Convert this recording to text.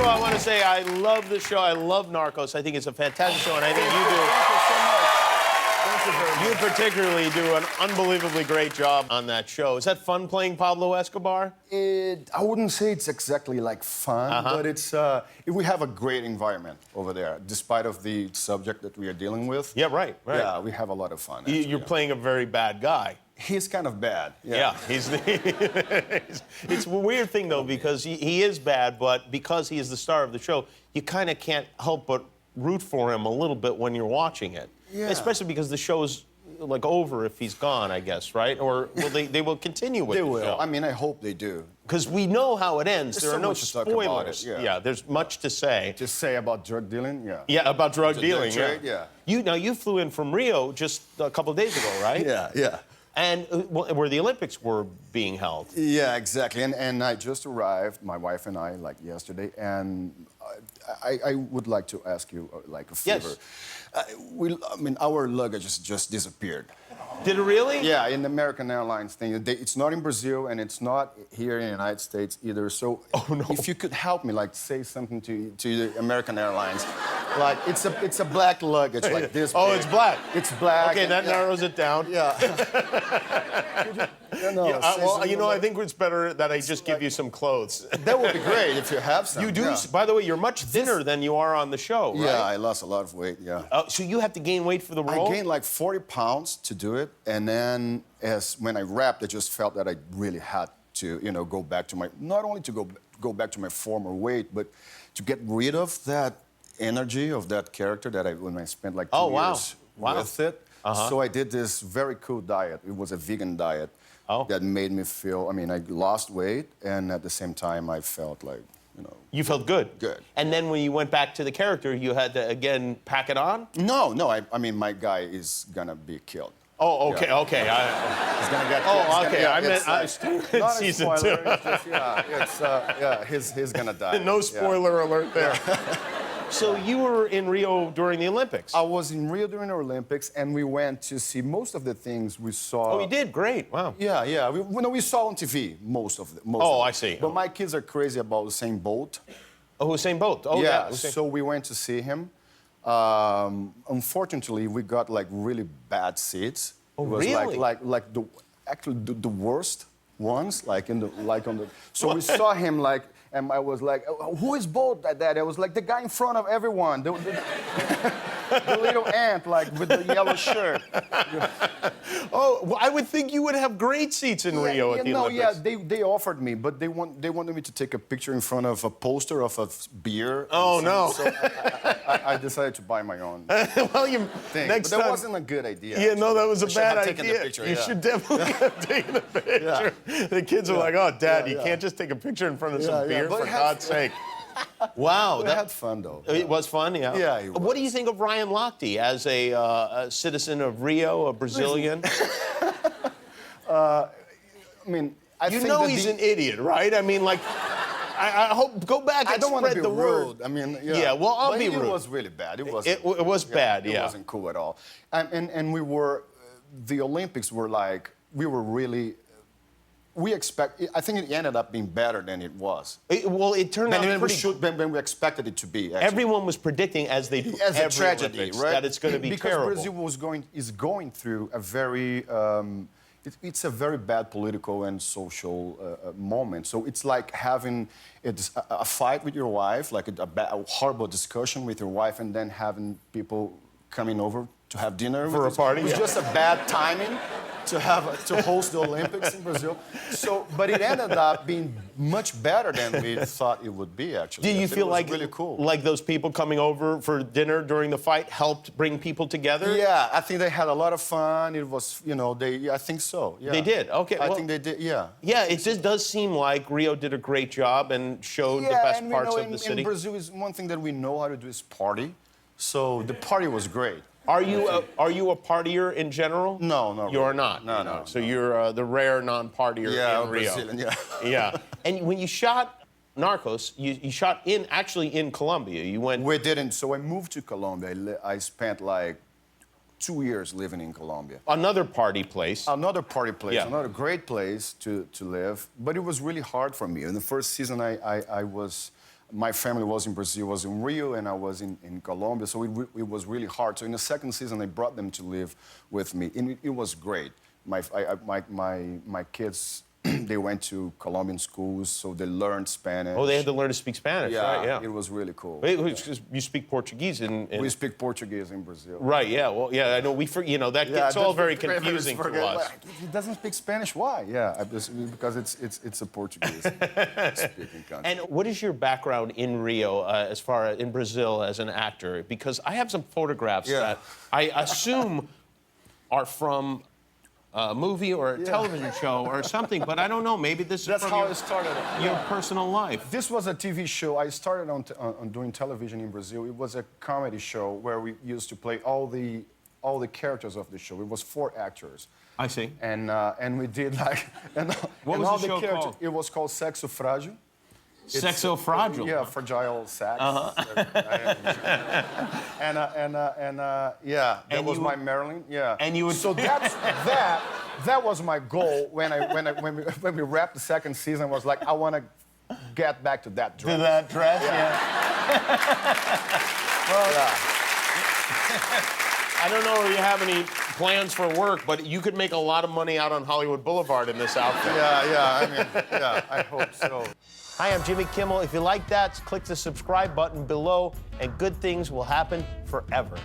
all, I want to say I love the show. I love Narcos. I think it's a fantastic show, and I think you do. Thank you so much. Thank you very much. You particularly do an unbelievably great job on that show. Is that fun playing Pablo Escobar? I wouldn't say it's exactly like fun, but it's we have a great environment over there, despite of the subject that we are dealing with. Yeah, right. Yeah, we have a lot of fun. Actually, You're playing a very bad guy. He's kind of bad. Yeah, it's a weird thing, though, because he is bad, but because he is the star of the show, you kind of can't help but root for him a little bit when you're watching it. Yeah. Especially because the show's like over if he's gone, I guess, right? Or will they will continue with They the will. show. I mean, I hope they do. Because we know how it ends. There There's are so no much to talk about spoilers. it, yeah. There's much to say. Just say about drug dealing, yeah. Yeah, about drug dealing. trade, yeah. You flew in from Rio just a couple of days ago, right? Yeah. And where the Olympics were being held. Yeah, exactly. And I just arrived, my wife and I, like yesterday, and I would like to ask you, like, a favor. Yes. I mean, our luggage just disappeared. Did it really? Yeah, in the American Airlines thing. It's not in Brazil, and it's not here in the United States either. So if you could help me, like, say something to the American Airlines. Like, it's a black luggage, like this Oh, big. it's black. It's black. Okay, that narrows it down. Yeah. Well, you know, I think it's better that I just give you some clothes. That would be great if you have some. You do. Yeah. By the way, you're much thinner than you are on the show, right? Yeah, I lost a lot of weight, yeah. So you have to gain weight for the role? I gained like 40 pounds to do it, and then when I rapped, I just felt that I really had to, you know, go back to my, not only to go back to my former weight, but to get rid of that energy of that character that when I spent like 2 years with it. So I did this very cool diet. It was a vegan diet that made me feel, I mean, I lost weight, and at the same time, I felt like, you know. You felt good? Good. And then when you went back to the character, you had to, again, pack it on? No, I mean, my guy is gonna be killed. Oh, okay, Yeah. okay. He's gonna get. Oh, okay. Yeah, I meant in not season a spoiler, 2. It's just, he's gonna die. No spoiler alert there. So you were in Rio during the Olympics? I was in Rio during the Olympics, and we went to see most of the things we saw. Oh, you did? Great. Wow. Yeah. We saw on TV most of them. I see. But my kids are crazy about Usain Bolt. Oh, Usain Bolt. Oh, yeah. yeah. So we went to see him. Unfortunately, we got like really bad seats. Oh, it was really? like the worst ones, like on the. So we saw him like, and I was like, who is Bolt at that? I was like the guy in front of everyone, the little ant, like with the yellow shirt. Oh, well, I would think you would have great seats in Rio at the Olympics. Yeah, they offered me, but they wanted me to take a picture in front of a poster of a beer. Oh, no. So I decided to buy my own Well, thing. next But that time, wasn't a good idea. Yeah, no, that was a I should bad have idea. taken the picture, You should definitely have taken a picture. The kids are like, oh, Dad, you can't just take a picture in front of some beer, but for it had- God's sake. Wow. We had fun, though. It was fun, yeah. Yeah, it What do you think of Ryan Lochte as a citizen of Rio, a Brazilian? I mean, I You think know that he's an idiot, right? I mean, like, I hope, go back and I don't want to spread be the word. rude. I mean, Yeah, well, I'll but be rude. It was really bad. It was bad, It yeah. wasn't cool at all. And we were, the Olympics were like, we were really, I think it ended up being better than it was. It turned out pretty... Than we expected it to be, actually. Everyone was predicting, as they do As a every tragedy, Olympics, right? that it's going to be terrible. Because Brazil is going through a very, it's a very bad political and social moment. So it's like having a fight with your wife, like a horrible discussion with your wife, and then having people coming over to have dinner For a party, It was yeah. just a bad timing to host the Olympics in Brazil. So, but it ended up being much better than we thought it would be. Actually, Do you feel like really cool? Like those people coming over for dinner during the fight helped bring people together? Yeah, I think they had a lot of fun. It was, you know, I think so. Yeah. They did. Okay. I think they did. Yeah. Yeah, it just does seem like Rio did a great job and showed the best and parts we know of the city. in Brazil, is one thing that we know how to do is party. So the party was great. Are you a partier in general? No, no. You're not. No. So you're the rare non-partier in Rio. Brazilian, yeah. Yeah. And when you shot Narcos, you shot actually in Colombia. You went. We didn't. So I moved to Colombia. I spent like 2 years living in Colombia. Another party place. Another party place. Yeah. Another great place to live. But it was really hard for me. In the first season, my family was in Brazil, was in Rio, and I was in Colombia, so it was really hard. So in the second season, I brought them to live with me, and it was great. My kids, they went to Colombian schools, so they learned Spanish. Oh, they had to learn to speak Spanish, right? Yeah. It was really cool. Wait, you speak Portuguese in... We speak Portuguese in Brazil. Right, yeah. Well, yeah, I know that gets all very confusing to us. Like, he doesn't speak Spanish, why? Yeah, because it's a Portuguese-speaking country. And what is your background in Rio, as far as in Brazil as an actor? Because I have some photographs that I assume are from a movie or a television show or something, but I don't know. Maybe this is from how it started. Your personal life. This was a TV show. I started on doing television in Brazil. It was a comedy show where we used to play all the characters of the show. It was 4 actors. I see. And we did like what was all the show characters. called? It was called Sexo Frágil. Sexo Fragile. Yeah, fragile sex. That was my Marilyn. Yeah. And you would. So that was my goal when we wrapped the second season. I was like, I want to get back to that dress. To that dress, yeah. Well, I don't know if you have any plans for work, but you could make a lot of money out on Hollywood Boulevard in this outfit. I hope so. Hi, I'm Jimmy Kimmel. If you like that, click the subscribe button below, and good things will happen forever.